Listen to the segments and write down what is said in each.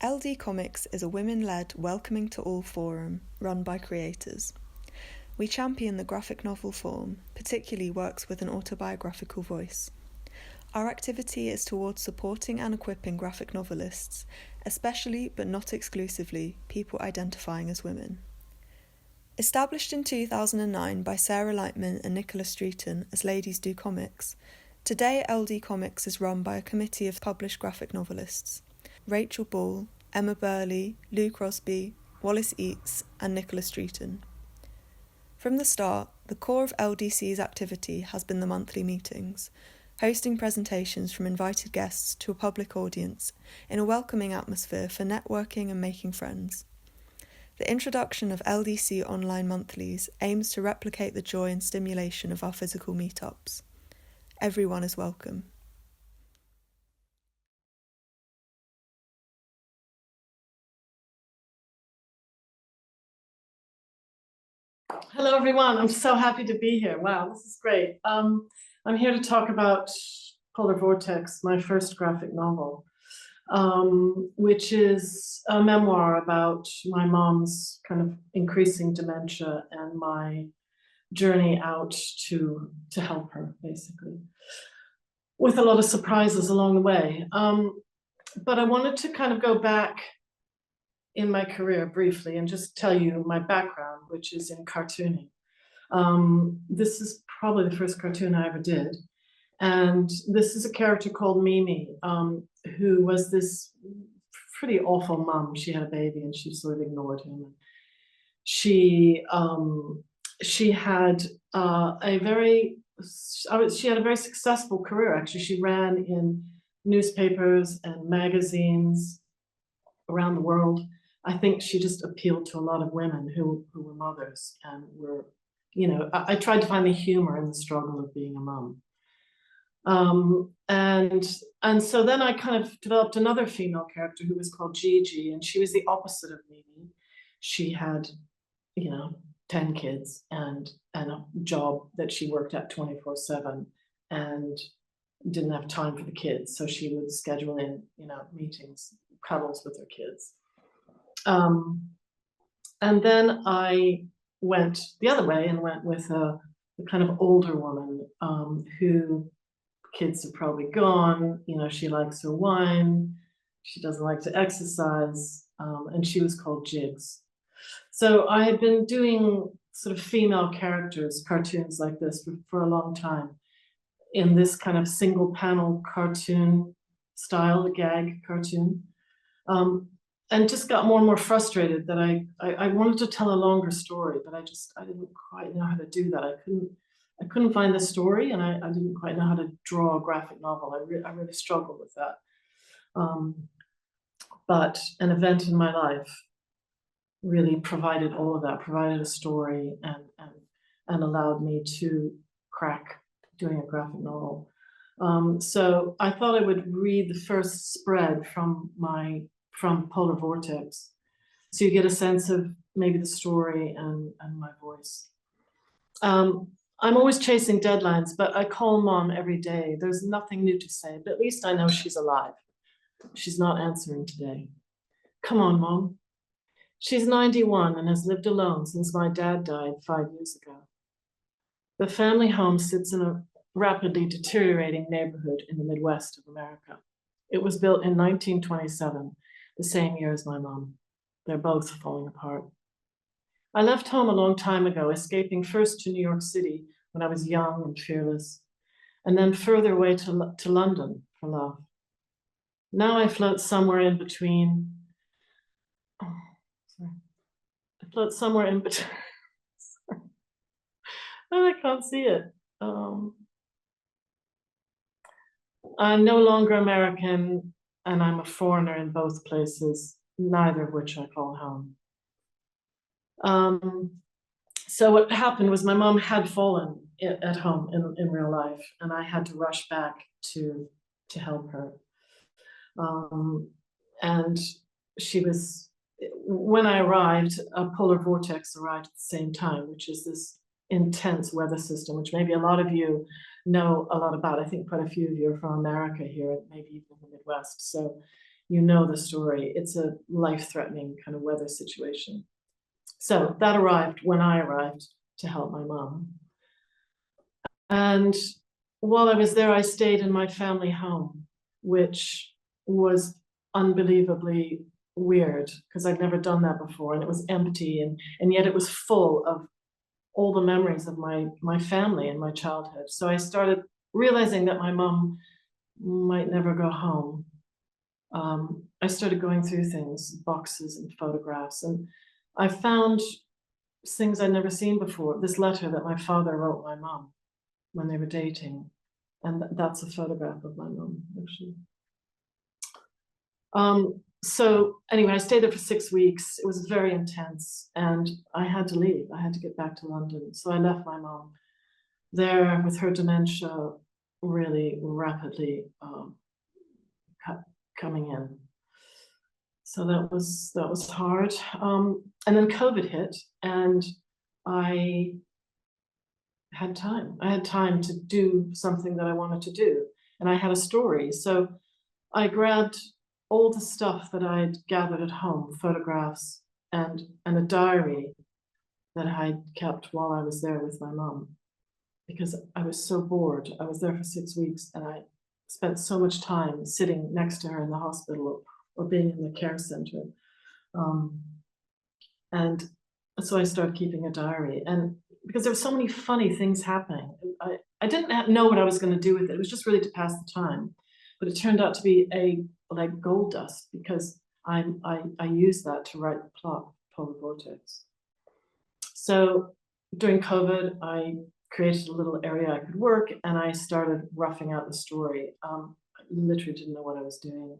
LDComics is a women-led, welcoming to all forum run by creators. We champion the graphic novel form, particularly works with an autobiographical voice. Our activity is towards supporting and equipping graphic novelists, especially but not exclusively people identifying as women. Established in 2009 by Sarah Lightman and Nicola Streeton as Ladies Do Comics, today LDComics is run by a committee of published graphic novelists: Rachel Ball, Emma Burleigh, Lou Crosby, Wallace Eates and Nicola Streeton. From the start, the core of LDC's activity has been the monthly meetings, hosting presentations from invited guests to a public audience in a welcoming atmosphere for networking and making friends. The introduction of LDC online monthlies aims to replicate the joy and stimulation of our physical meetups. Everyone is welcome. Hello, everyone. I'm so happy to be here. Wow, this is great. I'm here to talk about Polar Vortex, my first graphic novel, which is a memoir about my mom's kind of increasing dementia and my journey out to help her, basically, with a lot of surprises along the way. But I wanted to kind of go back in my career briefly and just tell you my background, which is in cartooning. This is probably the first cartoon I ever did. And this is a character called Mimi, who was this pretty awful mom. She had a baby and she sort of ignored him. She had a very successful career, actually. She ran in newspapers and magazines around the world. I think she just appealed to a lot of women who were mothers and were, you know, I tried to find the humor in the struggle of being a mom. And so then I kind of developed another female character who was called Gigi, and she was the opposite of Mimi. She had, 10 kids and a job that she worked at 24/7 and didn't have time for the kids. So she would schedule in, meetings, cuddles with her kids. And then I went the other way and went with a kind of older woman who kids are probably gone. She likes her wine. She doesn't like to exercise. And she was called Jigs. So I had been doing sort of female characters, cartoons like this for a long time in this kind of single panel cartoon style, gag cartoon. And just got more and more frustrated that I wanted to tell a longer story, but I didn't quite know how to do that. I couldn't find the story, and I didn't quite know how to draw a graphic novel. I really struggled with that. But an event in my life really provided all of that, provided a story and allowed me to crack doing a graphic novel. So I thought I would read the first spread from Polar Vortex, so you get a sense of maybe the story and my voice. I'm always chasing deadlines, but I call Mom every day. There's nothing new to say, but at least I know she's alive. She's not answering today. Come on, Mom. She's 91 and has lived alone since my dad died 5 years ago. The family home sits in a rapidly deteriorating neighborhood in the Midwest of America. It was built in 1927, the same year as my mom. They're both falling apart. I left home a long time ago, escaping first to New York City when I was young and fearless, and then further away to London for love. Now I float somewhere in between. I float somewhere in between. I can't see it. I'm no longer American, and I'm a foreigner in both places, neither of which I call home. So what happened was my mom had fallen at home in real life, and I had to rush back to help her. And she was, when I arrived, a polar vortex arrived at the same time, which is this intense weather system, which maybe a lot of you know a lot about. I think quite a few of you are from America here, maybe even the Midwest. So you know the story. It's a life-threatening kind of weather situation. So that arrived when I arrived to help my mom. And while I was there, I stayed in my family home, which was unbelievably weird because I'd never done that before, and it was empty, and yet it was full of all the memories of my family and my childhood. So I started realizing that my mom might never go home. I started going through things, boxes and photographs, and I found things I'd never seen before. This letter that my father wrote my mom when they were dating, and that's a photograph of my mom, actually. So anyway, I stayed there for 6 weeks. It was very intense, and I had to leave. I had to get back to London. So I left my mom there with her dementia really rapidly coming in. So that was hard. And then COVID hit, and I had time. I had time to do something that I wanted to do, and I had a story. So I grabbed all the stuff that I'd gathered at home, photographs and a diary that I'd kept while I was there with my mom, because I was so bored. I was there for 6 weeks, and I spent so much time sitting next to her in the hospital or being in the care center. And so I started keeping a diary, and because there were so many funny things happening, I didn't know what I was going to do with it. It was just really to pass the time, but it turned out to be like gold dust, because I used that to write the plot, Polar Vortex. So during COVID, I created a little area I could work, and I started roughing out the story. I literally didn't know what I was doing,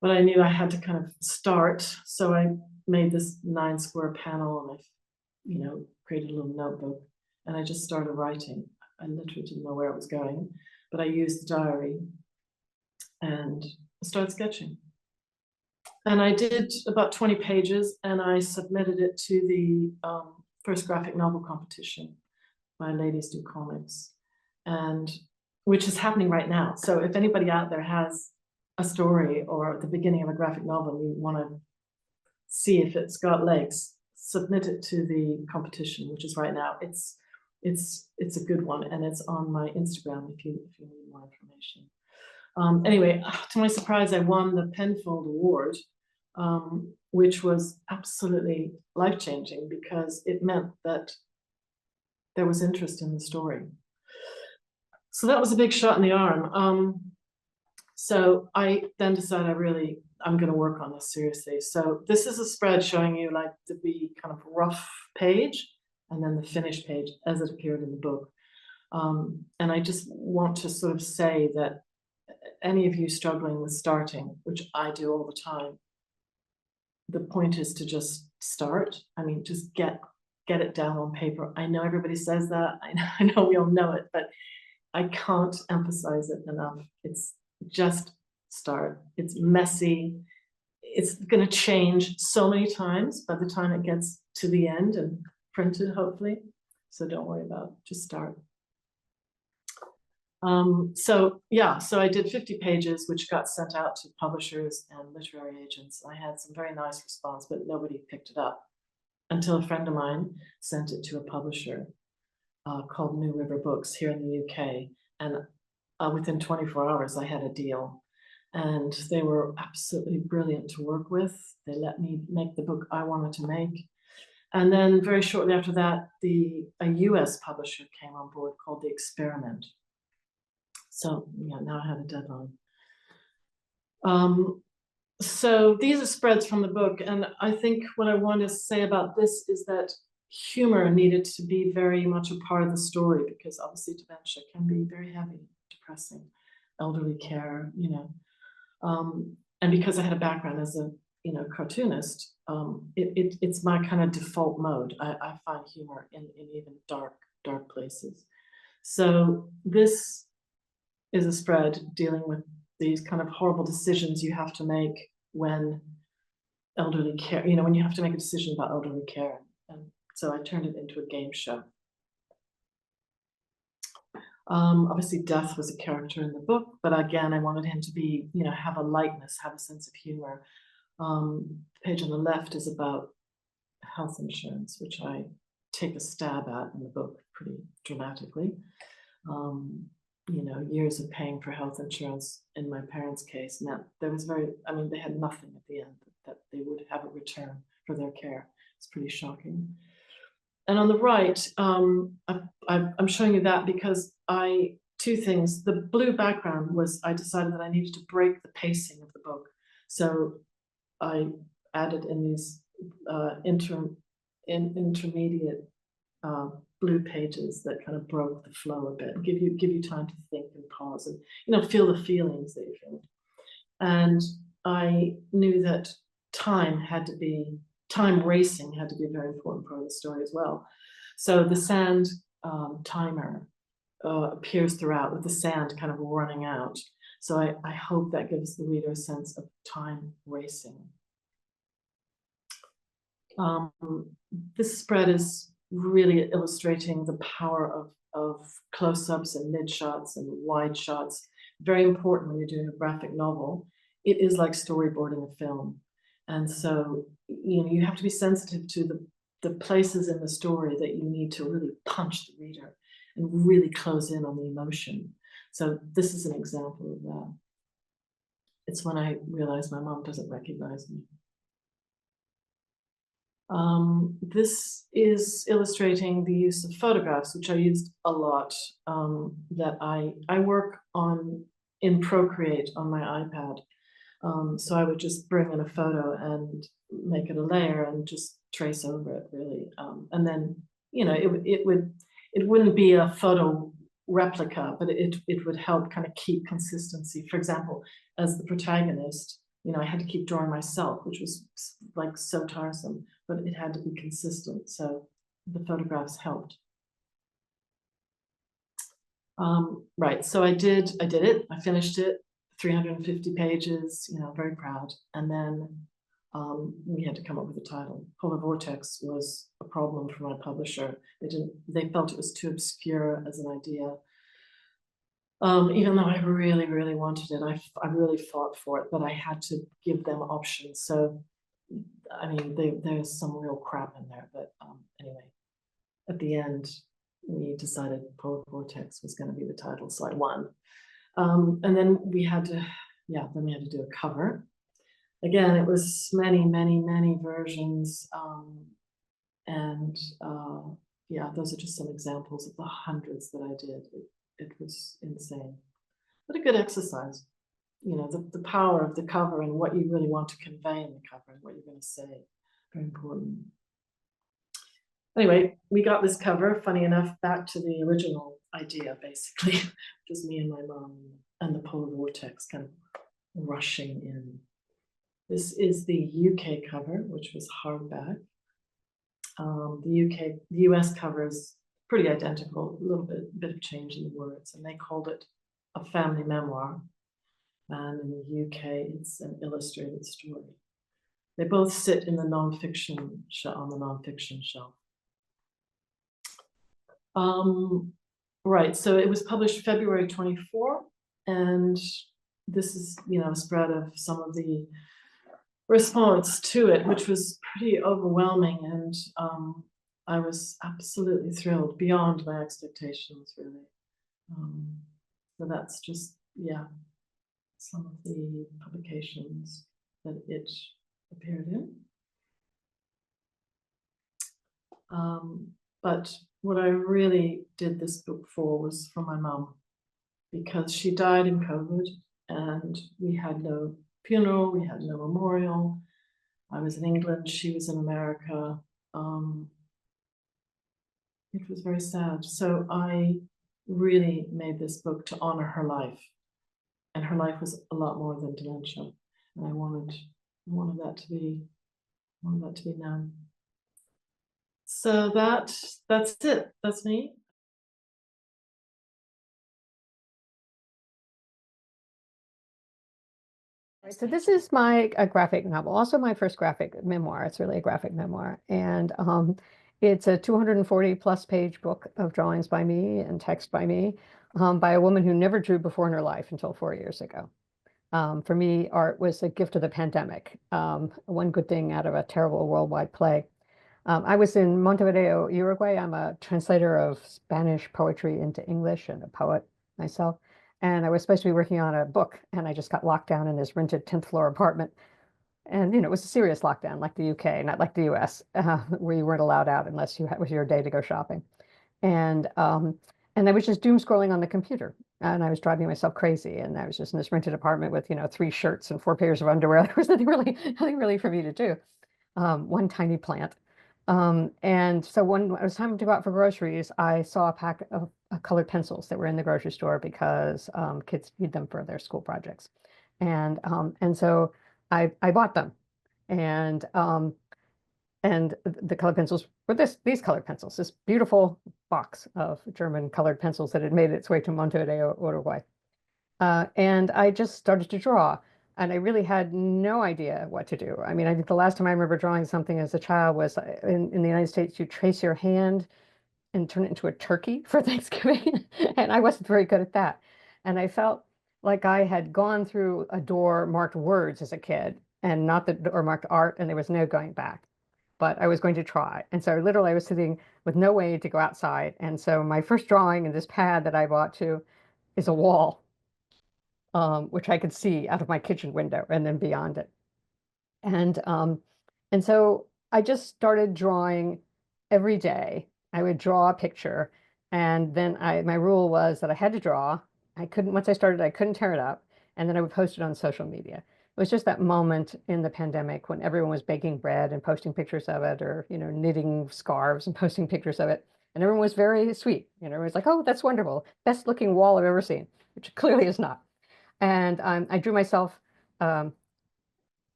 but I knew I had to kind of start. So I made this 9 square panel, and I, created a little notebook, and I just started writing. I literally didn't know where it was going, but I used the diary and started sketching. And I did about 20 pages, and I submitted it to the first graphic novel competition by LDComics, and which is happening right now. So if anybody out there has a story or the beginning of a graphic novel, you want to see if it's got legs, submit it to the competition, which is right now. It's a good one, and it's on my Instagram if you need more information. Anyway, to my surprise, I won the Penfold Award, which was absolutely life-changing, because it meant that there was interest in the story. So that was a big shot in the arm. So I then decided I'm going to work on this seriously. So this is a spread showing you like the kind of rough page, and then the finished page as it appeared in the book. And I just want to sort of say that any of you struggling with starting, which I do all the time, the point is to just start. I mean, just get it down on paper. I know everybody says that. I know we all know it, but I can't emphasize it enough. It's just start. It's messy. It's going to change so many times by the time it gets to the end and printed, hopefully. So don't worry about it. Just start. So I did 50 pages, which got sent out to publishers and literary agents. I had some very nice response, but nobody picked it up until a friend of mine sent it to a publisher called New River Books here in the UK. And within 24 hours, I had a deal. And they were absolutely brilliant to work with. They let me make the book I wanted to make. And then very shortly after that, a US publisher came on board called The Experiment. So yeah, now I have a deadline. So these are spreads from the book. And I think what I want to say about this is that humor needed to be very much a part of the story, because obviously dementia can be very heavy, depressing, elderly care, and because I had a background as a cartoonist, it's my kind of default mode. I find humor in even dark places. So this is a spread dealing with these kind of horrible decisions you have to make when elderly care, when you have to make a decision about elderly care. And so I turned it into a game show. Obviously, Death was a character in the book, but again, I wanted him to be, have a lightness, have a sense of humor. The page on the left is about health insurance, which I take a stab at in the book pretty dramatically. Years of paying for health insurance in my parents' case meant they had nothing at the end that they would have a return for their care. It's pretty shocking. And on the right, I'm showing you that because two things. The blue background was, I decided that I needed to break the pacing of the book. So I added in these intermediate blue pages that kind of broke the flow a bit, give you time to think and pause and feel the feelings that you feel. And I knew that time racing had to be a very important part of the story as well. So the sand timer appears throughout, with the sand kind of running out. So I hope that gives the reader a sense of time racing. This spread is really illustrating the power of close-ups and mid-shots and wide shots. Very important when you're doing a graphic novel. It is like storyboarding a film. And so, you have to be sensitive to the places in the story that you need to really punch the reader and really close in on the emotion. So this is an example of that. It's when I realized my mom doesn't recognize me. This is illustrating the use of photographs, which I used a lot, that I work on in Procreate on my iPad. So I would just bring in a photo and make it a layer and just trace over it, really. And then, it wouldn't be a photo replica, but it would help kind of keep consistency. For example, as the protagonist, I had to keep drawing myself, which was like so tiresome, but it had to be consistent. So the photographs helped. Right, so I did it, I finished it, 350 pages, very proud. And then we had to come up with a title. Polar Vortex was a problem for my publisher. They felt it was too obscure as an idea. Even though I really, really wanted it, I really fought for it, but I had to give them options. So, there's some real crap in there, but anyway, at the end, we decided Polar Vortex was going to be the title, so I won. And then we had to do a cover. Again, it was many, many, many versions. Those are just some examples of the hundreds that I did. It was insane, but a good exercise. The power of the cover and what you really want to convey in the cover and what you're going to say. Very important. Anyway, we got this cover, funny enough, back to the original idea, basically, just me and my mom and the Polar Vortex kind of rushing in. This is the UK cover, which was hardback. The US cover is pretty identical, a little bit of change in the words, and they called it a family memoir. And in the UK, it's an illustrated story. They both sit in the nonfiction on the nonfiction shelf. Right, so it was published February 24, and this is, a spread of some of the response to it, which was pretty overwhelming, and I was absolutely thrilled, beyond my expectations, really. So that's just, some of the publications that it appeared in. But what I really did this book for was for my mom, because she died in COVID and we had no funeral, we had no memorial. I was in England, she was in America. It was very sad. So I really made this book to honor her life. And her life was a lot more than dementia. And I wanted that to be known. So that's it. That's me. So this is a graphic novel, also my first graphic memoir. It's really a graphic memoir. And it's a 240 plus page book of drawings by me and text by me. by a woman who never drew before in her life until 4 years ago. For me, art was a gift of the pandemic, one good thing out of a terrible worldwide plague. I was in Montevideo, Uruguay. I'm a translator of Spanish poetry into English and a poet myself. And I was supposed to be working on a book, and I just got locked down in this rented 10th floor apartment. And, it was a serious lockdown, like the UK, not like the US, where you weren't allowed out unless it was your day to go shopping. And I was just doom scrolling on the computer, and I was driving myself crazy. And I was just in this rented apartment with, 3 shirts and 4 pairs of underwear. There was nothing really for me to do. One tiny plant. And so when it was time to go out for groceries, I saw a pack of colored pencils that were in the grocery store because kids need them for their school projects. And so I bought them. And the colored pencils were these colored pencils, this beautiful box of German colored pencils that had made its way to Montevideo, Uruguay. And I just started to draw, and I really had no idea what to do. I mean, I think the last time I remember drawing something as a child was in the United States, you trace your hand and turn it into a turkey for Thanksgiving. And I wasn't very good at that. And I felt like I had gone through a door marked words as a kid and not the door marked art, and there was no going back. But I was going to try. And so literally I was sitting with no way to go outside. And so my first drawing in this pad that I bought too is a wall, which I could see out of my kitchen window and then beyond it. And so I just started drawing every day. I would draw a picture, and then my rule was that I had to draw. Once I started, I couldn't tear it up, and then I would post it on social media. It was just that moment in the pandemic when everyone was baking bread and posting pictures of it, or knitting scarves and posting pictures of it, and everyone was very sweet. It was like, "Oh, that's wonderful, best looking wall I've ever seen," which clearly is not. And I drew myself as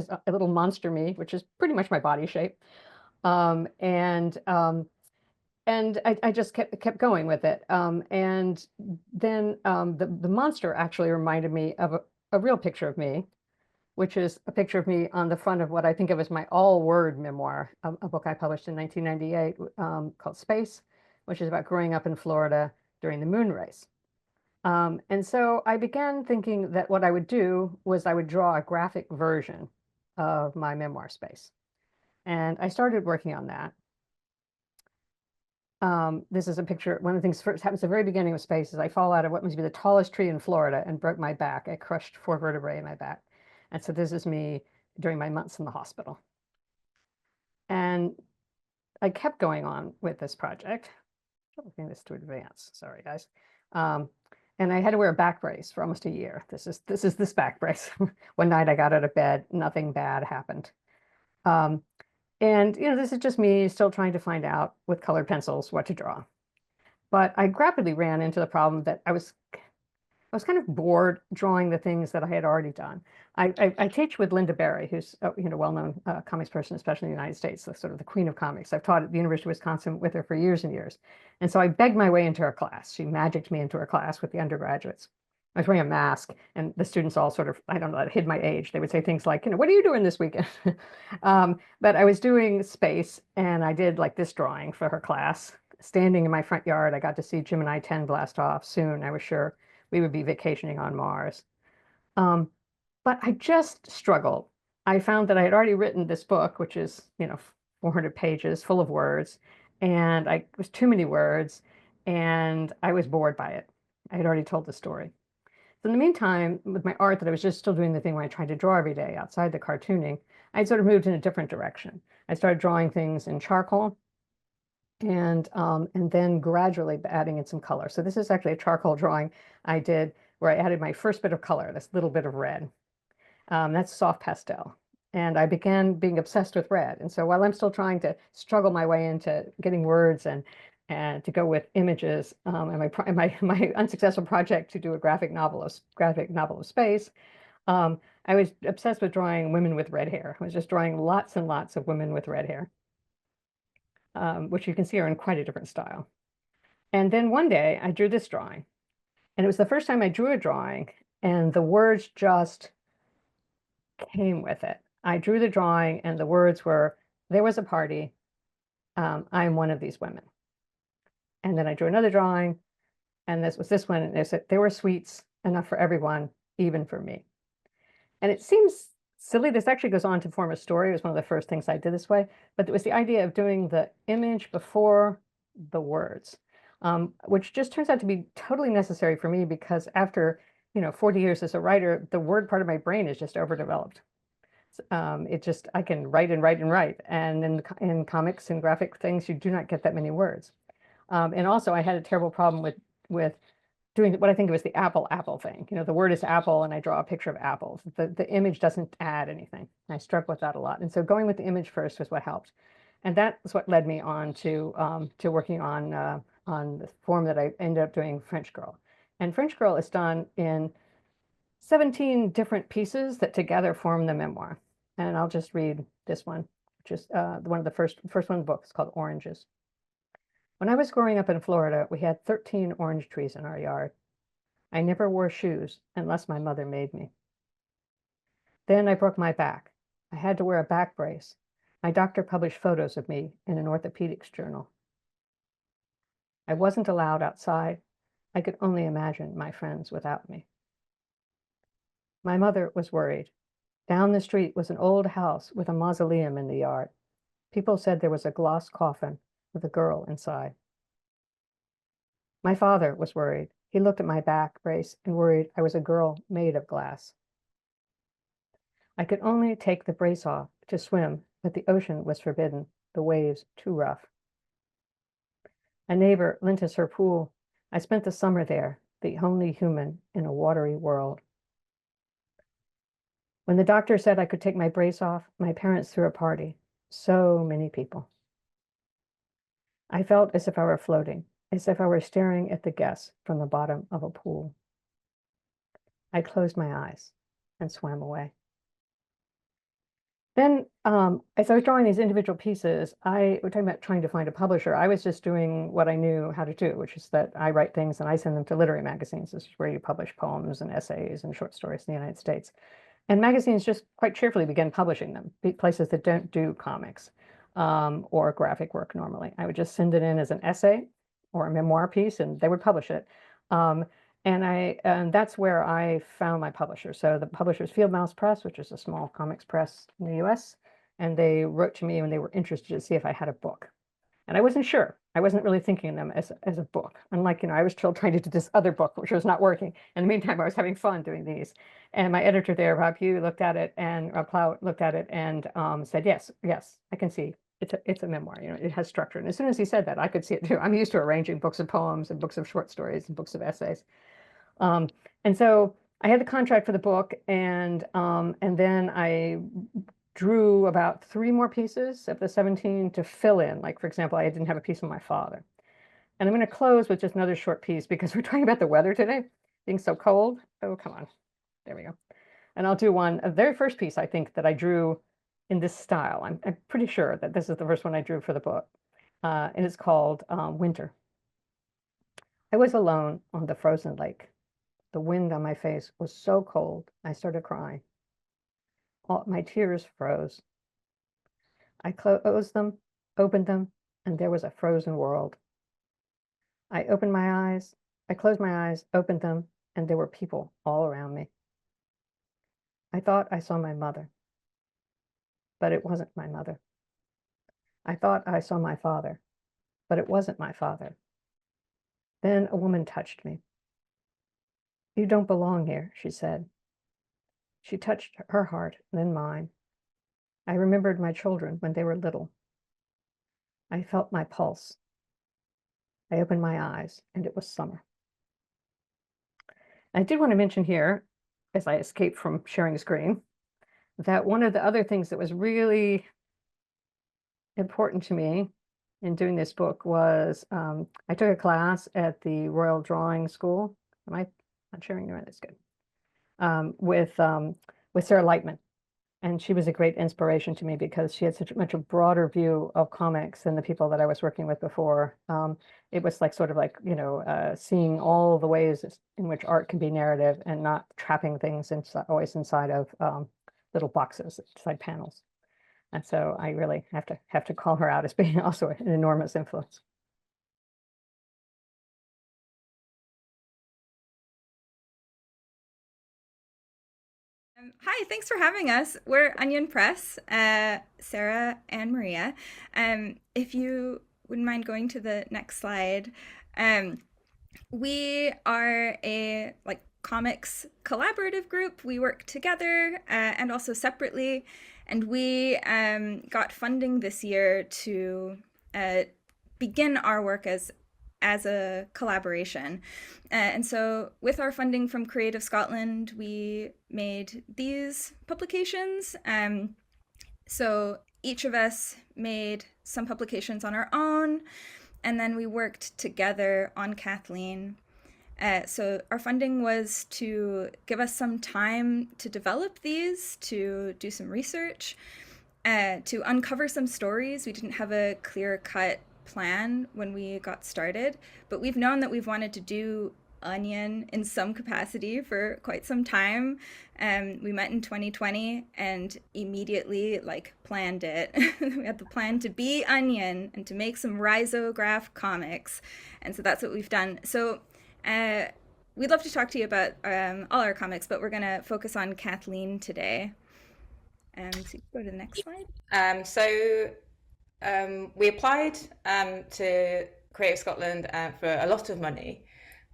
a little monster me, which is pretty much my body shape. And I just kept going with it. And then the monster actually reminded me of a real picture of me, which is a picture of me on the front of what I think of as my all-word memoir, a book I published in 1998 called Space, which is about growing up in Florida during the moon race. And so I began thinking that what I would do was I would draw a graphic version of my memoir Space. And I started working on that. This is a picture. One of the things first happens at the very beginning of Space is I fall out of what must be the tallest tree in Florida and broke my back. I crushed 4 vertebrae in my back. And so this is me during my months in the hospital. And I kept going on with this project. I'm looking this to advance. Sorry, guys. And I had to wear a back brace for almost a year. This is this back brace. One night I got out of bed, nothing bad happened. And this is just me still trying to find out with colored pencils what to draw. But I rapidly ran into the problem that I was kind of bored drawing the things that I had already done. I teach with Linda Berry, who's a well-known comics person, especially in the United States, sort of the queen of comics. I've taught at the University of Wisconsin with her for years and years. And so I begged my way into her class. She magicked me into her class with the undergraduates. I was wearing a mask, and the students all sort of, I don't know, hid my age. They would say things like, what are you doing this weekend? But I was doing Space, and I did like this drawing for her class. Standing in my front yard, I got to see Gemini 10 blast off soon. I was sure we would be vacationing on Mars. But I just struggled. I found that I had already written this book, which is, 400 pages full of words, and it was too many words, and I was bored by it. I had already told the story. So in the meantime, with my art that I was just still doing the thing where I tried to draw every day outside the cartooning, I sort of moved in a different direction. I started drawing things in charcoal, and then gradually adding in some color. So this is actually a charcoal drawing I did where I added my first bit of color, this little bit of red. That's soft pastel. And I began being obsessed with red. And so while I'm still trying to struggle my way into getting words and to go with images, and my unsuccessful project to do a graphic novel of space, I was obsessed with drawing women with red hair. I was just drawing lots and lots of women with red hair, which you can see are in quite a different style. And then one day I drew this drawing, and it was the first time I drew a drawing, and the words just came with it. I drew the drawing, and the words were, "There was a party. I'm one of these women." And then I drew another drawing, and this was this one, and they said there were sweets, enough for everyone, even for me. And it seems silly. This actually goes on to form a story. It was one of the first things I did this way, but it was the idea of doing the image before the words, which just turns out to be totally necessary for me because after 40 years as a writer, the word part of my brain is just overdeveloped. I can write and write and write, and in comics and graphic things, you do not get that many words. And also, I had a terrible problem with doing what I think was the apple thing. The word is apple, and I draw a picture of apples. The image doesn't add anything. I struggle with that a lot. And so going with the image first was what helped. And that's what led me on to working on the form that I ended up doing, French Girl. And French Girl is done in 17 different pieces that together form the memoir. And I'll just read this one, which is one of the first one in the book. It's called Oranges. When I was growing up in Florida, we had 13 orange trees in our yard. I never wore shoes unless my mother made me. Then I broke my back. I had to wear a back brace. My doctor published photos of me in an orthopedics journal. I wasn't allowed outside. I could only imagine my friends without me. My mother was worried. Down the street was an old house with a mausoleum in the yard. People said there was a glass coffin with a girl inside. My father was worried. He looked at my back brace and worried I was a girl made of glass. I could only take the brace off to swim, but the ocean was forbidden, the waves too rough. A neighbor lent us her pool. I spent the summer there, the only human in a watery world. When the doctor said I could take my brace off, my parents threw a party. So many people. I felt as if I were floating, as if I were staring at the guests from the bottom of a pool. I closed my eyes and swam away. Then, as I was drawing these individual pieces, we're talking about trying to find a publisher. I was just doing what I knew how to do, which is that I write things and I send them to literary magazines. This is where you publish poems and essays and short stories in the United States. And magazines just quite cheerfully began publishing them, places that don't do comics or graphic work normally. I would just send it in as an essay or a memoir piece, and they would publish it. And that's where I found my publisher. So the publisher is Fieldmouse Press, which is a small comics press in the US. And they wrote to me when they were interested to see if I had a book. And I wasn't sure. I wasn't really thinking of them as a book. Unlike, I was still trying to do this other book, which was not working. In the meantime, I was having fun doing these. And my editor there, Rob Pugh, looked at it, and Rob Plow looked at it and said, yes, I can see. It's a memoir, it has structure. And as soon as he said that, I could see it too. I'm used to arranging books of poems and books of short stories and books of essays. And so I had the contract for the book, and then I drew about 3 more pieces of the 17 to fill in. Like, for example, I didn't have a piece on my father. And I'm going to close with just another short piece because we're talking about the weather today, being so cold. Oh, come on. There we go. And I'll do a very first piece, I think, that I drew in this style. I'm pretty sure that this is the first one I drew for the book. And it's called Winter. I was alone on the frozen lake. The wind on my face was so cold, I started crying. All my tears froze. I closed them, opened them, and there was a frozen world. I closed my eyes, opened them, and there were people all around me. I thought I saw my mother, but it wasn't my mother. I thought I saw my father, but it wasn't my father. Then a woman touched me. You don't belong here, she said. She touched her heart, then mine. I remembered my children when they were little. I felt my pulse. I opened my eyes, and it was summer. I did want to mention here, as I escaped from sharing a screen, that one of the other things that was really important to me in doing this book was I took a class at the Royal Drawing School. Am I not sharing? No, that's good. With Sarah Lightman. And she was a great inspiration to me because she had such much a broader view of comics than the people that I was working with before. It was like sort of like, seeing all the ways in which art can be narrative and not trapping things always inside of little boxes, inside panels. And so I really have to call her out as being also an enormous influence. Hi, thanks for having us. We're Onion Press, Sarah and Maria. If you wouldn't mind going to the next slide. We are a comics collaborative group. We work together and also separately, and we got funding this year to begin our work as a collaboration. And so with our funding from Creative Scotland, we made these publications. So each of us made some publications on our own, and then we worked together on Kathleen. So our funding was to give us some time to develop these, to do some research, to uncover some stories. We didn't have a clear-cut plan when we got started, but we've known that we've wanted to do Onion in some capacity for quite some time. We met in 2020 and immediately planned it. We had the plan to be Onion and to make some risograph comics, and so that's what we've done. So we'd love to talk to you about all our comics, but we're going to focus on Kathleen today. So go to the next slide. We applied to Creative Scotland for a lot of money,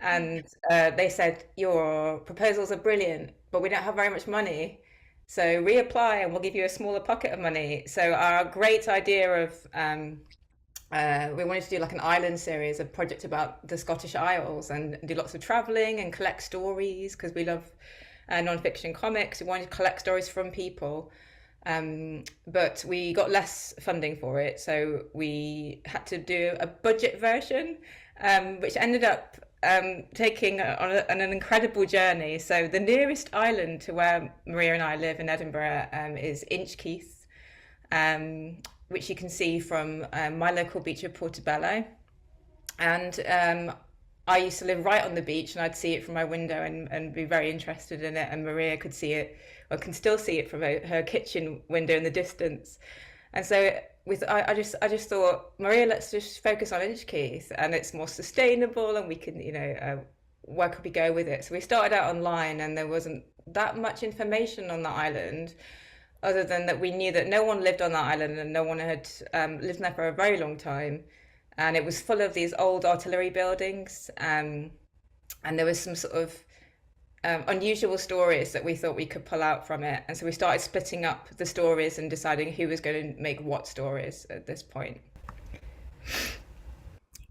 and they said, your proposals are brilliant, but we don't have very much money, so reapply and we'll give you a smaller pocket of money. So our great idea of we wanted to do an island series, a project about the Scottish Isles, and do lots of traveling and collect stories, because we love non-fiction comics. We wanted to collect stories from people. But we got less funding for it, so we had to do a budget version, which ended up taking on an incredible journey. So the nearest island to where Maria and I live in Edinburgh is Inchkeith, which you can see from my local beach of Portobello. And I used to live right on the beach, and I'd see it from my window and be very interested in it, and Maria could see it, or can still see it from her kitchen window in the distance. And so I just thought, Maria, let's just focus on Inchkeith, and it's more sustainable, and we can, where could we go with it? So we started out online, and there wasn't that much information on the island, other than that we knew that no one lived on that island, and no one had lived there for a very long time. And it was full of these old artillery buildings, and there was some sort of unusual stories that we thought we could pull out from it. And so we started splitting up the stories and deciding who was going to make what stories at this point.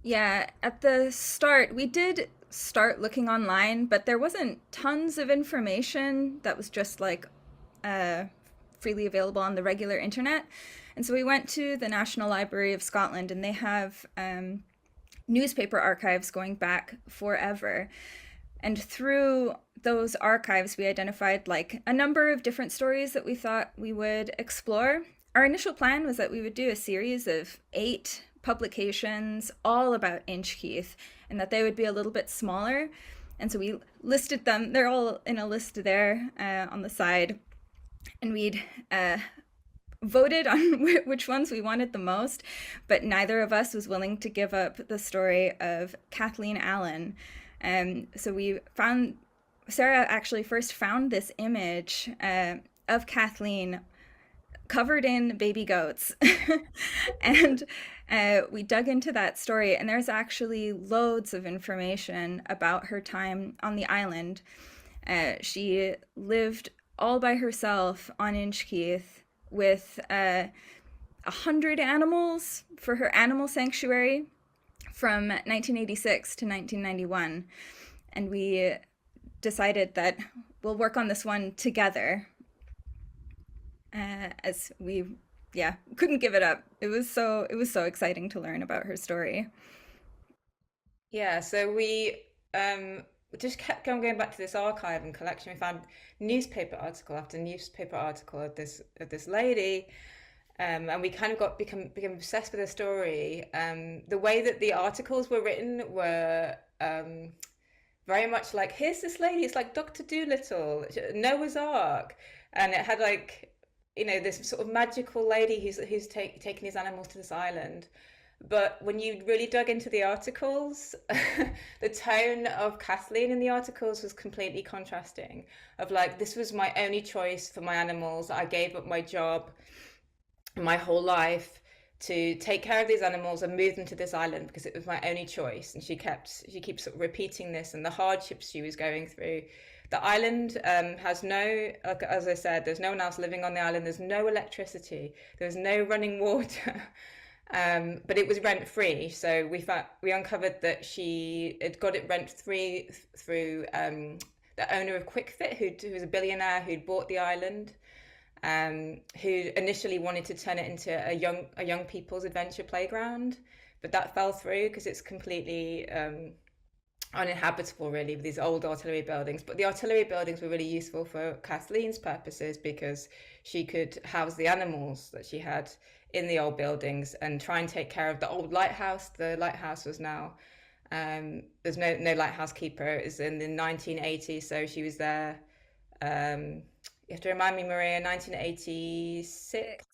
Yeah, at the start, we did start looking online, but there wasn't tons of information that was just freely available on the regular internet. And so we went to the National Library of Scotland, and they have newspaper archives going back forever. And through those archives, we identified a number of different stories that we thought we would explore. Our initial plan was that we would do a series of 8 publications all about Inchkeith, and that they would be a little bit smaller. And so we listed them. They're all in a list there on the side. And we'd voted on which ones we wanted the most, but neither of us was willing to give up the story of Kathleen Allen. So Sarah actually first found this image of Kathleen covered in baby goats. And we dug into that story, and there's actually loads of information about her time on the island. She lived all by herself on Inchkeith with 100 animals for her animal sanctuary from 1986 to 1991. And we decided that we'll work on this one together, as we couldn't give it up. It was so exciting to learn about her story. Yeah, so we just kept going back to this archive and collection. We found newspaper article after newspaper article of this lady, and we kind of became obsessed with her story. The way that the articles were written were very much like, here's this lady, it's like Dr. Dolittle, Noah's Ark, and it had this sort of magical lady who's taking these animals to this island. But when you really dug into the articles, the tone of Kathleen in the articles was completely contrasting. Of like, this was my only choice for my animals. I gave up my job, my whole life, to take care of these animals and move them to this island because it was my only choice. And she keeps sort of repeating this and the hardships she was going through. The island has no, like, as I said, there's no one else living on the island. There's no electricity. There's no running water. But it was rent free. So we uncovered that she had got it rent free through the owner of QuickFit, who was a billionaire who'd bought the island, who initially wanted to turn it into a young people's adventure playground, but that fell through because it's completely uninhabitable, really, with these old artillery buildings. But the artillery buildings were really useful for Kathleen's purposes because she could house the animals that she had in the old buildings and try and take care of the old lighthouse. The lighthouse was now, there's no lighthouse keeper. It was in the 1980s, so she was there. You have to remind me, Maria, 1986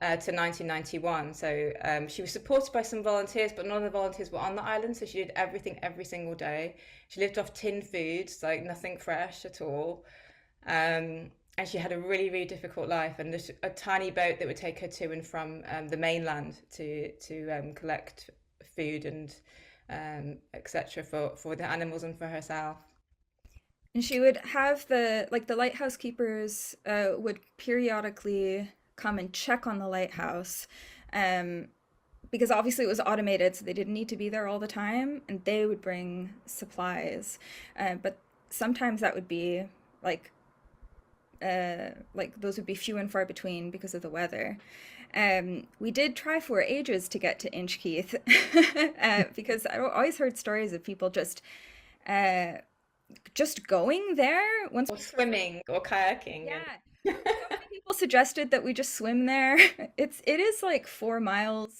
to 1991. So she was supported by some volunteers, but none of the volunteers were on the island, so she did everything every single day. She lived off tin foods, like nothing fresh at all. And she had a really, really difficult life, and there's a tiny boat that would take her to and from the mainland to collect food and etc. for the animals and for herself. And she would have the lighthouse keepers would periodically come and check on the lighthouse, because obviously it was automated, so they didn't need to be there all the time, and they would bring supplies. But sometimes that would be like those would be few and far between because of the weather. We did try for ages to get to Inchkeith because I always heard stories of people just going there once, or swimming or kayaking. Yeah. So many people suggested that we just swim there. It is like 4 miles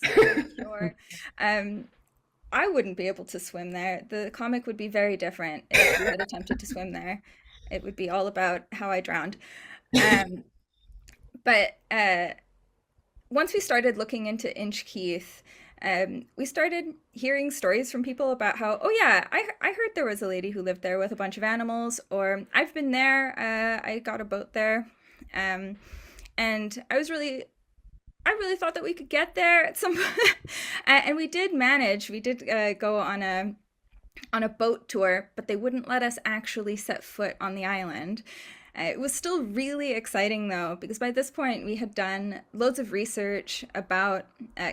shore. I wouldn't be able to swim there. The comic would be very different if we had attempted to swim there. It would be all about how I drowned. But once we started looking into Inchkeith, we started hearing stories from people about how, oh yeah, I heard there was a lady who lived there with a bunch of animals, or I've been there, I got a boat there. And I really thought that we could get there at some point. And we did manage. We did go on a boat tour, but they wouldn't let us actually set foot on the island. It was still really exciting though, because by this point we had done loads of research about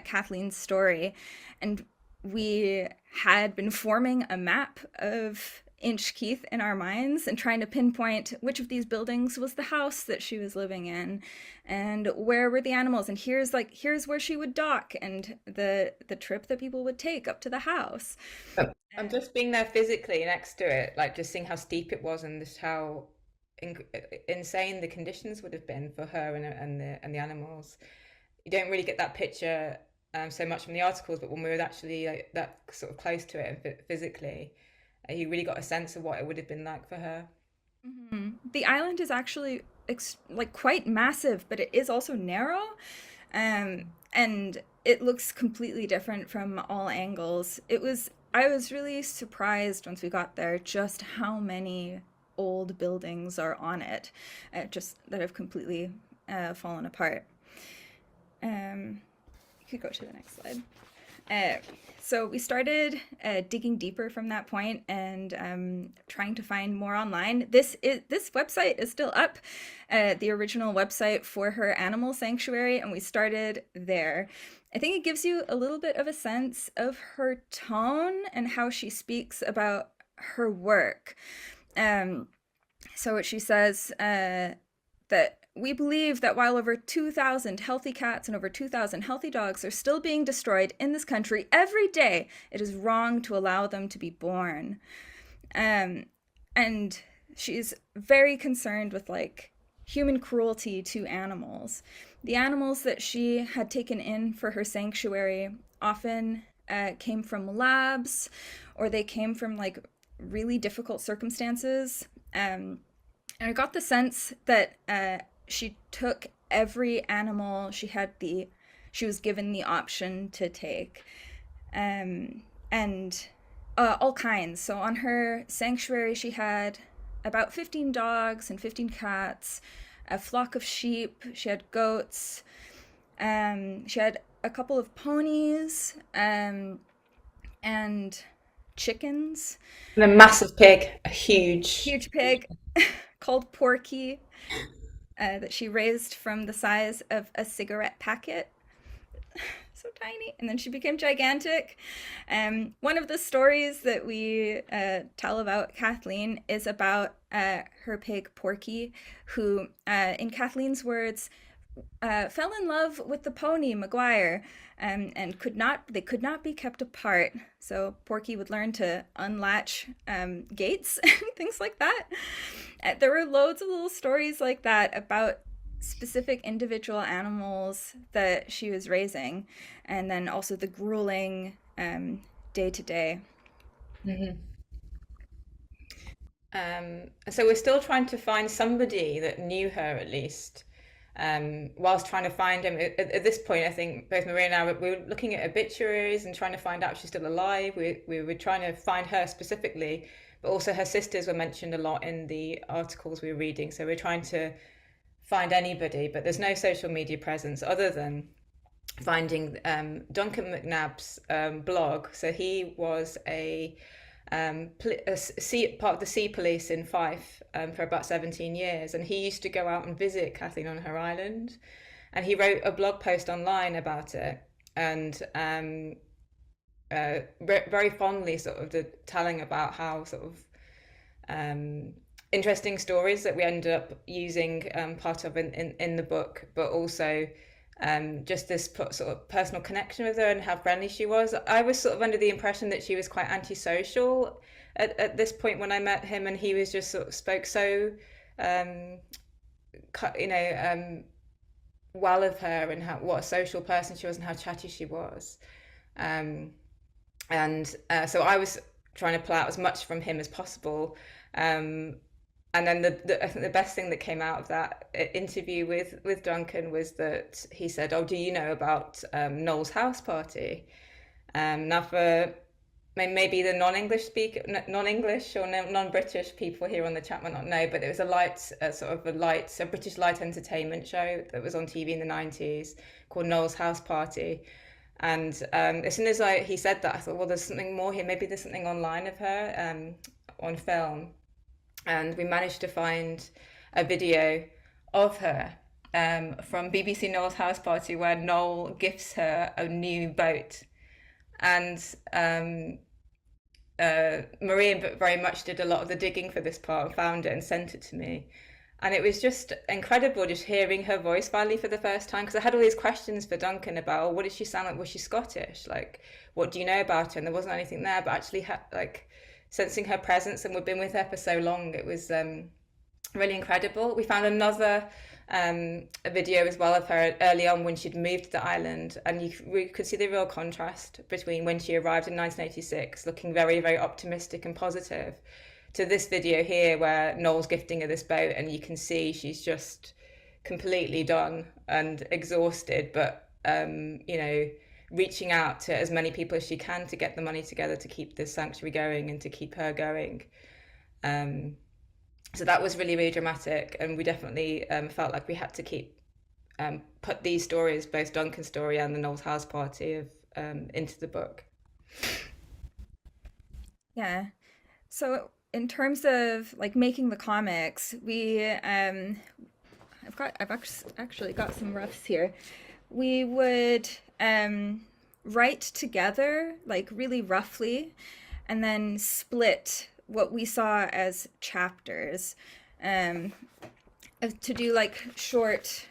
Kathleen's story, and we had been forming a map of Inchkeith in our minds and trying to pinpoint which of these buildings was the house that she was living in and where were the animals, and here's where she would dock and the trip that people would take up to the house. I'm just being there physically next to it, like just seeing how steep it was and just how insane the conditions would have been for her and the animals. You don't really get that picture so much from the articles, but when we were actually like that sort of close to it and physically, you really got a sense of what it would have been like for her. Mm-hmm. The island is actually quite massive, but it is also narrow, and it looks completely different from all angles. I was really surprised once we got there just how many old buildings are on it, just that have completely fallen apart. You could go to the next slide. So we started digging deeper from that point and trying to find more online. This website is still up, the original website for her animal sanctuary, and we started there. I think it gives you a little bit of a sense of her tone and how she speaks about her work. So what she says, that we believe that while over 2,000 healthy cats and over 2,000 healthy dogs are still being destroyed in this country every day, it is wrong to allow them to be born. And she's very concerned with human cruelty to animals. The animals that she had taken in for her sanctuary often came from labs, or they came from really difficult circumstances. And I got the sense that she took every animal. She she was given the option to take. And all kinds. So on her sanctuary, she had about 15 dogs and 15 cats, a flock of sheep, she had goats, she had a couple of ponies, and chickens. And a massive pig, a huge pig called Porky, that she raised from the size of a cigarette packet. So tiny, and then she became gigantic. One of the stories that we tell about Kathleen is about her pig Porky, who, in Kathleen's words, fell in love with the pony Maguire, and they could not be kept apart. So Porky would learn to unlatch gates and things like that. There were loads of little stories like that about specific individual animals that she was raising, and then also the grueling day-to-day. So we're still trying to find somebody that knew her, at least, whilst trying to find him. At this point, I think both Maria and I we were looking at obituaries and trying to find out if she's still alive. We were trying to find her specifically, but also her sisters were mentioned a lot in the articles we were reading, so we're trying to find anybody, but there's no social media presence other than finding Duncan McNabb's blog. So he was a part of the Sea Police in Fife for about 17 years, and he used to go out and visit Kathleen on her island, and he wrote a blog post online about it, and very fondly sort of telling about how sort of interesting stories that we ended up using part of in the book, but also just this sort of personal connection with her and how friendly she was. I was sort of under the impression that she was quite antisocial at this point when I met him, and he was just sort of spoke so well of her and what a social person she was and how chatty she was. So I was trying to pull out as much from him as possible. And then I think the best thing that came out of that interview with Duncan was that he said, "Oh, do you know about Noel's house party?" Now, for maybe the non-English or non-British people here on the chat might not know, but it was a British light entertainment show that was on TV in the 90s called Noel's House Party. And as soon as he said that, I thought, well, there's something more here. Maybe there's something online of her on film. And we managed to find a video of her from BBC Noel's House Party where Noel gifts her a new boat. And Maria very much did a lot of the digging for this part and found it and sent it to me. And it was just incredible just hearing her voice finally for the first time, because I had all these questions for Duncan about, what did she sound like? Was she Scottish? Like, what do you know about her? And there wasn't anything there, but actually sensing her presence, and we've been with her for so long, it was really incredible. We found another a video as well of her early on when she'd moved to the island, and we could see the real contrast between when she arrived in 1986 looking very, very optimistic and positive, to this video here where Noel's gifting her this boat, and you can see she's just completely done and exhausted, but reaching out to as many people as she can to get the money together to keep this sanctuary going and to keep her going. So that was really, really dramatic, and we definitely felt like we had to keep put these stories, both Duncan's story and the Noel's House Party, into the book. Yeah. So in terms of making the comics, I've actually got some roughs here. We would write together, really roughly, and then split what we saw as chapters, to do short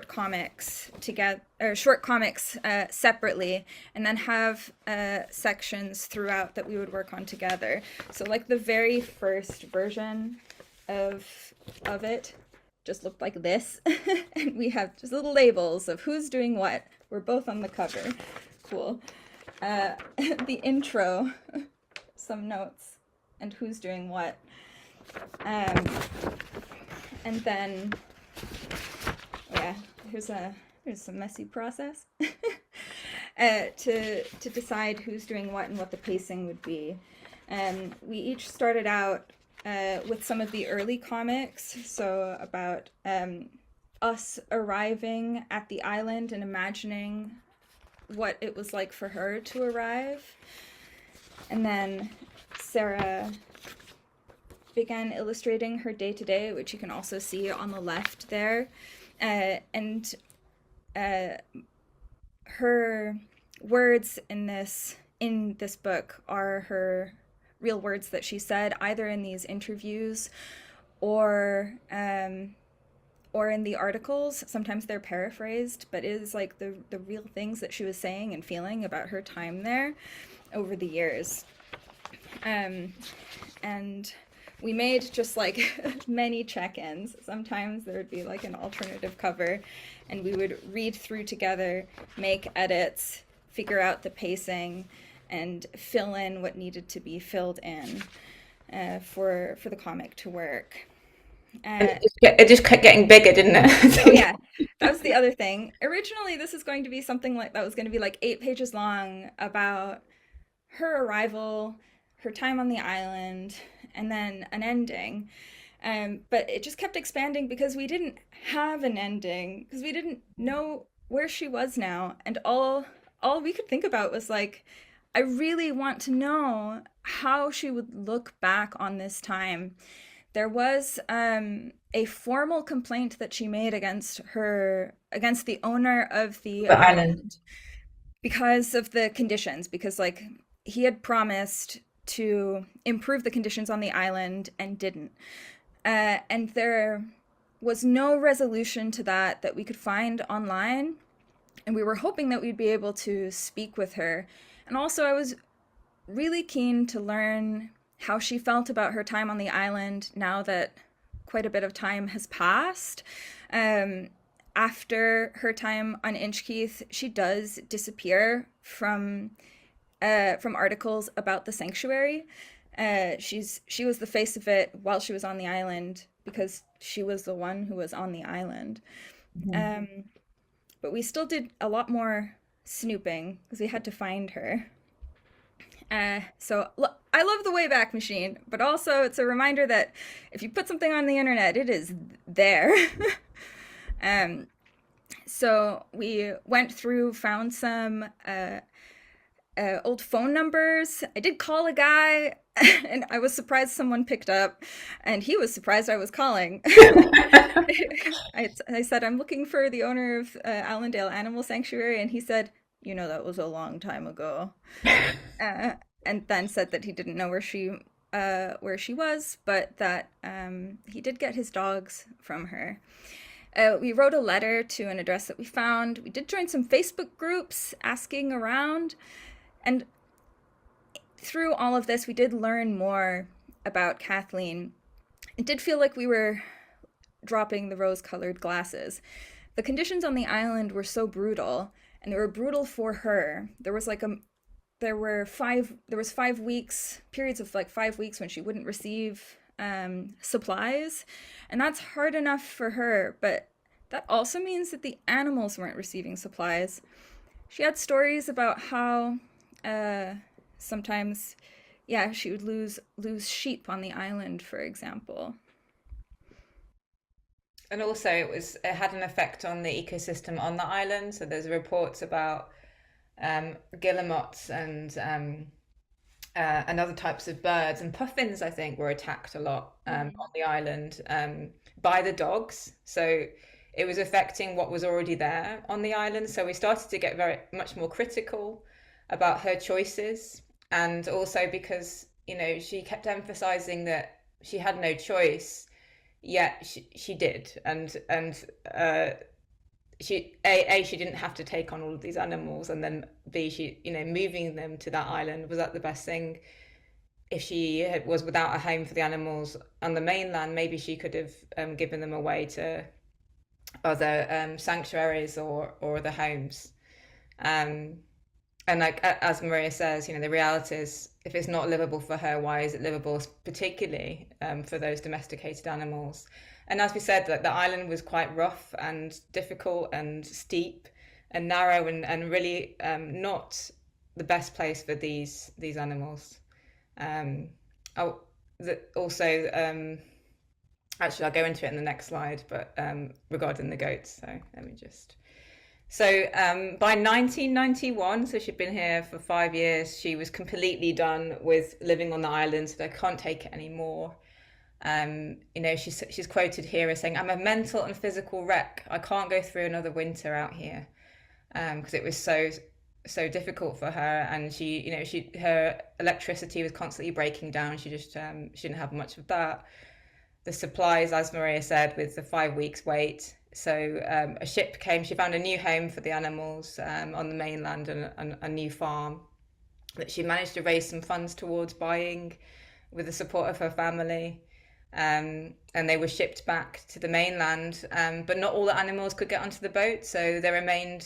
comics together, or short comics separately, and then have sections throughout that we would work on together. So the very first version of it just looked like this, and we have just little labels of who's doing what. We're both on the cover. Cool. The intro, some notes, and who's doing what. And then, here's a There's some messy process to decide who's doing what and what the pacing would be. We each started out with some of the early comics, so about us arriving at the island and imagining what it was like for her to arrive. And then Sarah began illustrating her day-to-day, which you can also see on the left there. And her words in this book are her real words that she said, either in these interviews or in the articles. Sometimes they're paraphrased, but it is like the real things that she was saying and feeling about her time there over the years. And we made just like many check-ins. Sometimes there would be like an alternative cover, and we would read through together, make edits, figure out the pacing, and fill in what needed to be filled in for the comic to work. It just kept getting bigger, didn't it? Oh yeah, that was the other thing. Originally, this is going to be something like that was going to be like 8 pages long about her arrival, her time on the island, and then an ending. But it just kept expanding because we didn't have an ending, because we didn't know where she was now. And all we could think about was like, I really want to know how she would look back on this time. There was a formal complaint that she made against the owner of the island because of the conditions, because like he had promised to improve the conditions on the island and didn't. And there was no resolution to that we could find online. And we were hoping that we'd be able to speak with her. And also I was really keen to learn how she felt about her time on the island now that quite a bit of time has passed. After her time on Inchkeith, she does disappear from articles about the sanctuary. She was the face of it while she was on the island because she was the one who was on the island. Mm-hmm. But we still did a lot more snooping because we had to find her. So I love the Wayback Machine, but also it's a reminder that if you put something on the internet, it is there. So we went through, found some old phone numbers. I did call a guy, and I was surprised someone picked up, and he was surprised I was calling. I said, I'm looking for the owner of Allendale Animal Sanctuary, and he said, you know, that was a long time ago. And then said that he didn't know where she was, but that he did get his dogs from her. We wrote a letter to an address that we found. We did join some Facebook groups asking around. And through all of this, we did learn more about Kathleen. It did feel like we were dropping the rose-colored glasses. The conditions on the island were so brutal, and they were brutal for her. There was 5 weeks, periods of like 5 weeks when she wouldn't receive supplies, and that's hard enough for her, but that also means that the animals weren't receiving supplies. She had stories about how sometimes, she would lose sheep on the island, for example. And also it had an effect on the ecosystem on the island. So there's reports about guillemots and other types of birds, and puffins, I think, were attacked a lot on the island by the dogs. So it was affecting what was already there on the island. So we started to get much more critical about her choices, and also because, you know, she kept emphasizing that she had no choice, yet she did, and she didn't have to take on all of these animals, and then B, she, you know, moving them to that island, was that the best thing? If she was without a home for the animals on the mainland, maybe she could have given them away to other sanctuaries or the homes. And like as Maria says, you know, the reality is, if it's not livable for her, why is it livable, particularly for those domesticated animals? And as we said, that the island was quite rough and difficult and steep and narrow, and really not the best place for these animals. Also, actually, I'll go into it in the next slide, but regarding the goats. So let me just. So by 1991, so she'd been here for 5 years, she was completely done with living on the island, so they can't take it anymore. She's quoted here as saying, "I'm a mental and physical wreck. I can't go through another winter out here," because it was so difficult for her, and her electricity was constantly breaking down. She just she didn't have much of that. The supplies, as Maria said, with the 5 weeks wait. So a ship came. She found a new home for the animals on the mainland, and a new farm that she managed to raise some funds towards buying with the support of her family. And they were shipped back to the mainland, but not all the animals could get onto the boat. So there remained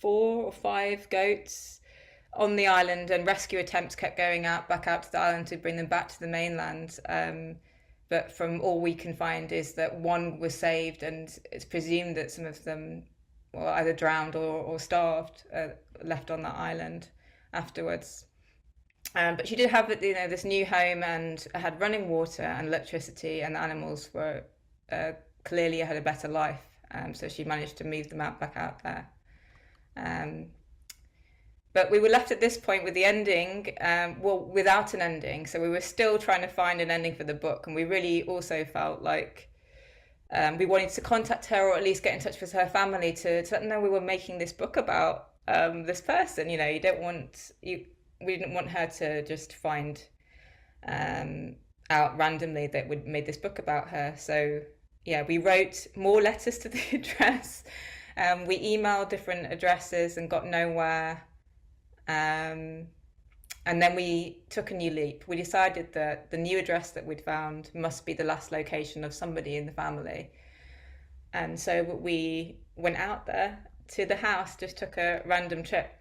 4 or 5 goats on the island, and rescue attempts kept going back out to the island to bring them back to the mainland. But from all we can find is that one was saved, and it's presumed that some of them were either drowned or starved, left on that island afterwards. But she did have this new home, and had running water and electricity, and the animals were clearly had a better life. So she managed to move them back out there. But we were left at this point with the ending, without an ending. So we were still trying to find an ending for the book. And we really also felt like we wanted to contact her, or at least get in touch with her family to let them know we were making this book about this person. We didn't want her to just find out randomly that we'd made this book about her. So yeah, we wrote more letters to the address. We emailed different addresses and got nowhere. And then we took a new leap. We decided that the new address that we'd found must be the last location of somebody in the family. And so we went out there to the house, just took a random trip.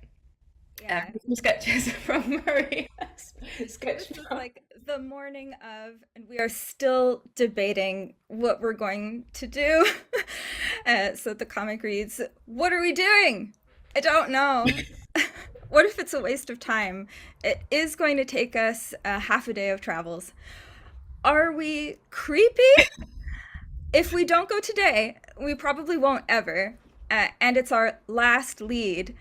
Yeah. Some sketches from Maria's sketch. This is like the morning of, and we are still debating what we're going to do. So the comic reads, "What are we doing? I don't know. What if it's a waste of time? It is going to take us half a day of travels. Are we creepy? If we don't go today, we probably won't ever. And it's our last lead.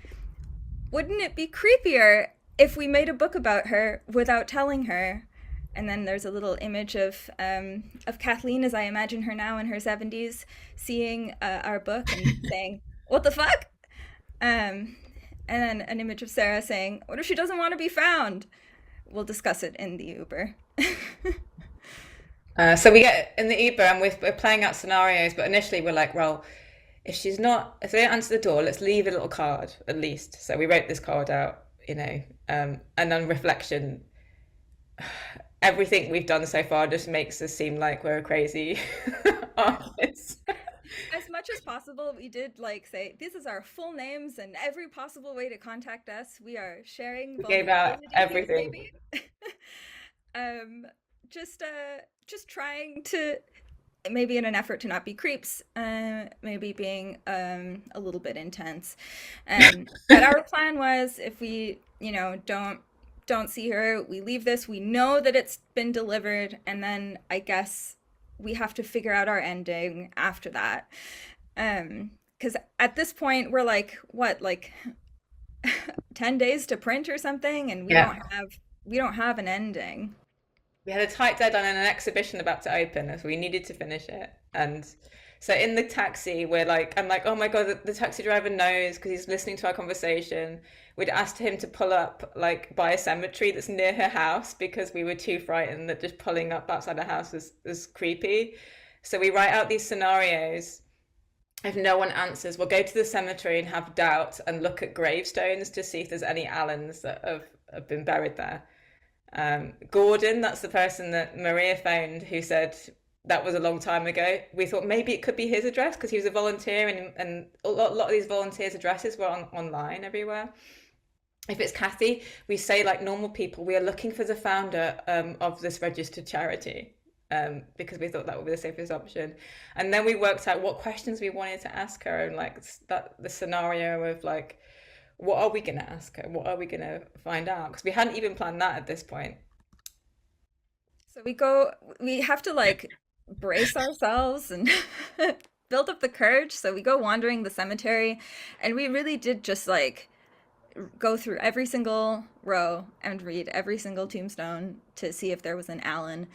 Wouldn't it be creepier if we made a book about her without telling her?" And then there's a little image of Kathleen, as I imagine her now in her 70s, seeing our book and saying, "What the fuck?" And then an image of Sarah saying, "What if she doesn't want to be found?" We'll discuss it in the Uber. So we get in the Uber, and we're playing out scenarios, but initially we're like, well, if they don't answer the door, let's leave a little card at least. So we wrote this card out, and on reflection, everything we've done so far just makes us seem like we're a crazy artist. As much as possible, we did say, this is our full names and every possible way to contact us. We are sharing. We gave out everything. Just trying to, maybe in an effort to not be creeps, maybe being a little bit intense. But our plan was, if we, don't see her, we leave this. We know that it's been delivered, and then I guess we have to figure out our ending after that. Because at this point we're like 10 days to print or something, and we don't have an ending. We had a tight deadline and an exhibition about to open, so we needed to finish it. And so in the taxi, I'm like, oh my God, the taxi driver knows, because he's listening to our conversation. We'd asked him to pull up by a cemetery that's near her house, because we were too frightened that just pulling up outside the house was creepy. So we write out these scenarios. If no one answers, we'll go to the cemetery and have doubt and look at gravestones to see if there's any Allens that have been buried there. Gordon, that's the person that Maria found, who said that was a long time ago. We thought maybe it could be his address, because he was a volunteer, and a lot of these volunteers' addresses were online everywhere. If it's Kathy, we say, like normal people, we are looking for the founder of this registered charity. because we thought that would be the safest option. And then we worked out what questions we wanted to ask her, and like the scenario of like, what are we going to ask her? What are we going to find out? Because we hadn't even planned that at this point. So we have to like brace ourselves and build up the courage. So we go wandering the cemetery, and we really did just like go through every single row and read every single tombstone to see if there was an Allen.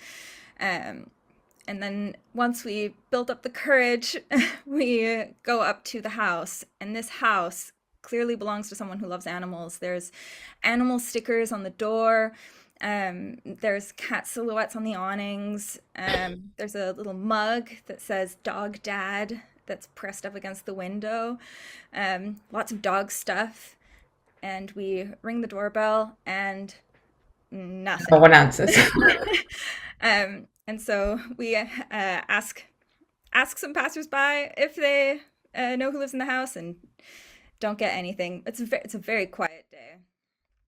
And then once we built up the courage, we go up to the house, and this house clearly belongs to someone who loves animals. There's animal stickers on the door. There's cat silhouettes on the awnings. There's a little mug that says Dog Dad that's pressed up against the window. Lots of dog stuff. And we ring the doorbell, and nothing. No one answers. And so we ask some passersby if they know who lives in the house, and don't get anything. It's a very quiet day.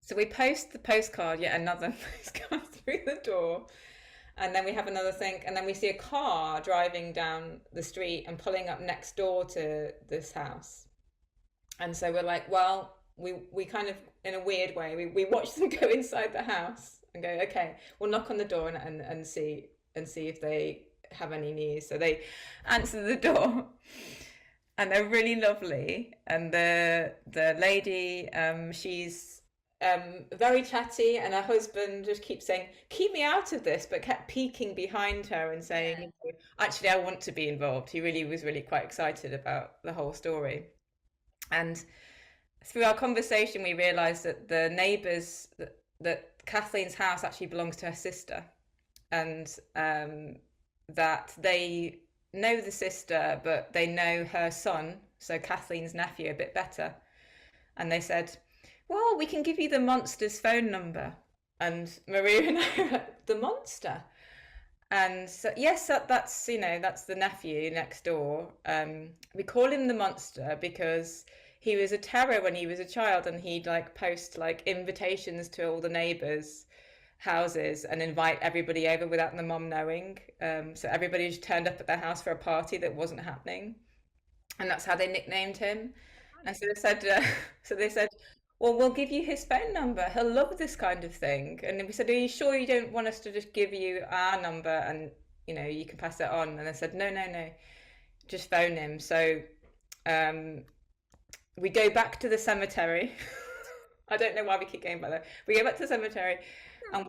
So we post the postcard, yet another postcard through the door, and then we have another thing, and then we see a car driving down the street and pulling up next door to this house. And so we're like, well, we kind of, in a weird way, we watch them go inside the house and go, okay, we'll knock on the door and see if they have any news. So they answer the door, and they're really lovely. And the lady, she's very chatty, and her husband just keeps saying, keep me out of this, but kept peeking behind her and saying, actually, I want to be involved. He really was quite excited about the whole story. And through our conversation, we realized that the neighbors, that Kathleen's house actually belongs to her sister, and that they know the sister, but they know her son, so Kathleen's nephew, a bit better. And they said, well, we can give you the monster's phone number. And Maria and I were like, the monster? And so, yes, that's the nephew next door. We call him the monster because he was a terror when he was a child, and he'd like post like invitations to all the neighbors' houses and invite everybody over without the mom knowing. So everybody just turned up at their house for a party that wasn't happening, and that's how they nicknamed him. And so they said, well, we'll give you his phone number. He'll love this kind of thing. And we said, are you sure you don't want us to just give you our number and you can pass it on? And they said, no, just phone him. So we go back to the cemetery. I don't know why we keep going by that. We go back to the cemetery and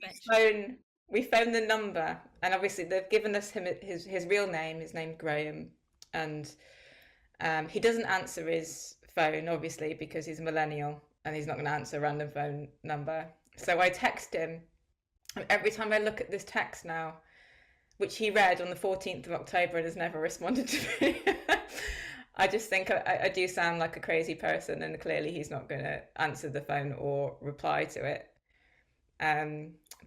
we phone the number. And obviously they've given us his real name. His name's Graham. And he doesn't answer his phone, obviously, because he's a millennial and he's not going to answer a random phone number. So I text him. And every time I look at this text now, which he read on the 14th of October and has never responded to me, I just think I do sound like a crazy person, and clearly he's not going to answer the phone or reply to it.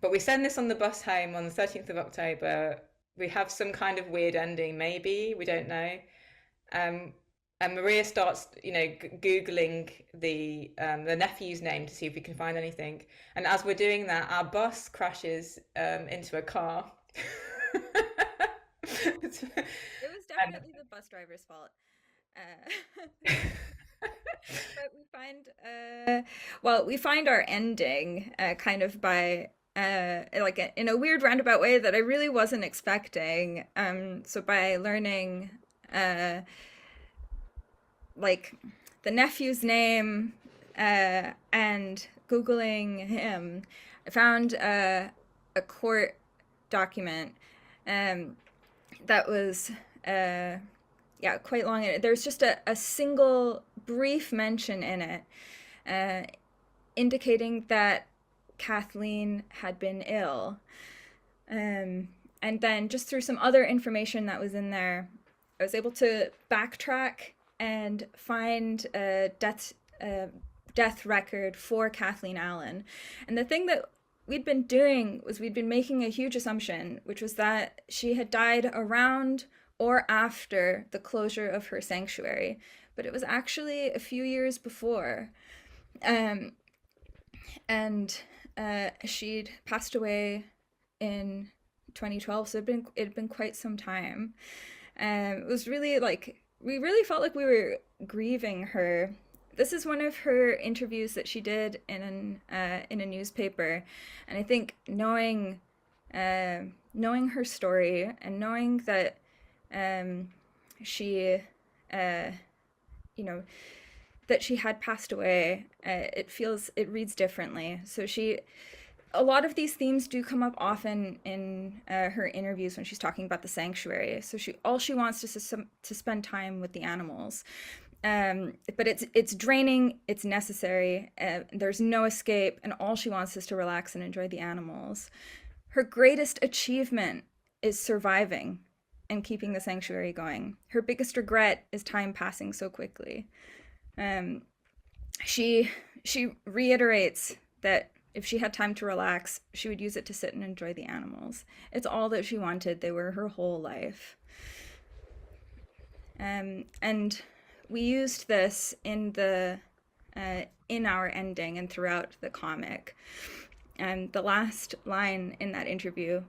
But we send this on the bus home on the 13th of October. We have some kind of weird ending, maybe, we don't know. And Maria starts, Googling the nephew's name to see if we can find anything. And as we're doing that, our bus crashes into a car. It was definitely the bus driver's fault. But we find our ending kind of by like in a weird roundabout way that I really wasn't expecting. So by learning like the nephew's name and Googling him, I found a court document that was quite long. There's just a single brief mention in it indicating that Kathleen had been ill. And then just through some other information that was in there, I was able to backtrack and find a death record for Kathleen Allen. And the thing that we'd been doing was we'd been making a huge assumption, which was that she had died around or after the closure of her sanctuary, but it was actually a few years before. And she'd passed away in 2012, so it'd been quite some time. It was really like, we really felt like we were grieving her. This is one of her interviews that she did in a newspaper, and I think knowing her story and knowing that she that she had passed away, it reads differently. So a lot of these themes do come up often in her interviews when she's talking about the sanctuary. So all she wants is to spend time with the animals. But it's draining, it's necessary, there's no escape, and all she wants is to relax and enjoy the animals. Her greatest achievement is surviving and keeping the sanctuary going. Her biggest regret is time passing so quickly. She reiterates that if she had time to relax, she would use it to sit and enjoy the animals. It's all that she wanted. They were her whole life. And we used this in our ending and throughout the comic. The last line in that interview,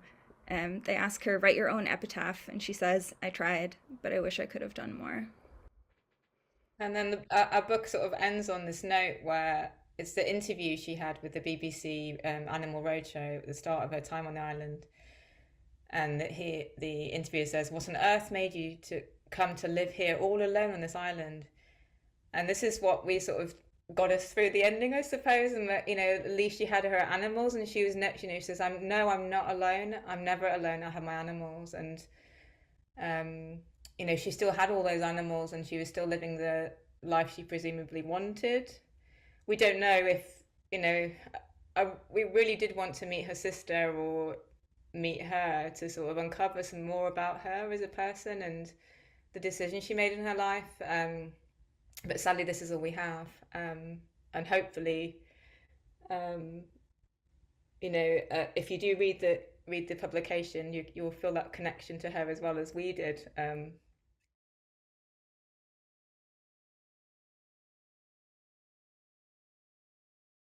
they ask her, write your own epitaph, and she says, I tried, but I wish I could have done more. And then our book sort of ends on this note where it's the interview she had with the BBC Animal Roadshow at the start of her time on the island. And the interviewer says, what on earth made you to come to live here all alone on this island? And this is what we sort of got us through the ending, I suppose. And that, at least she had her animals, and she was, she says, I'm not alone. I'm never alone. I have my animals. And, she still had all those animals, and she was still living the life she presumably wanted. We don't know if, we really did want to meet her sister or meet her to sort of uncover some more about her as a person and the decision she made in her life. But sadly, this is all we have. And hopefully, if you do read the publication, you'll feel that connection to her as well as we did.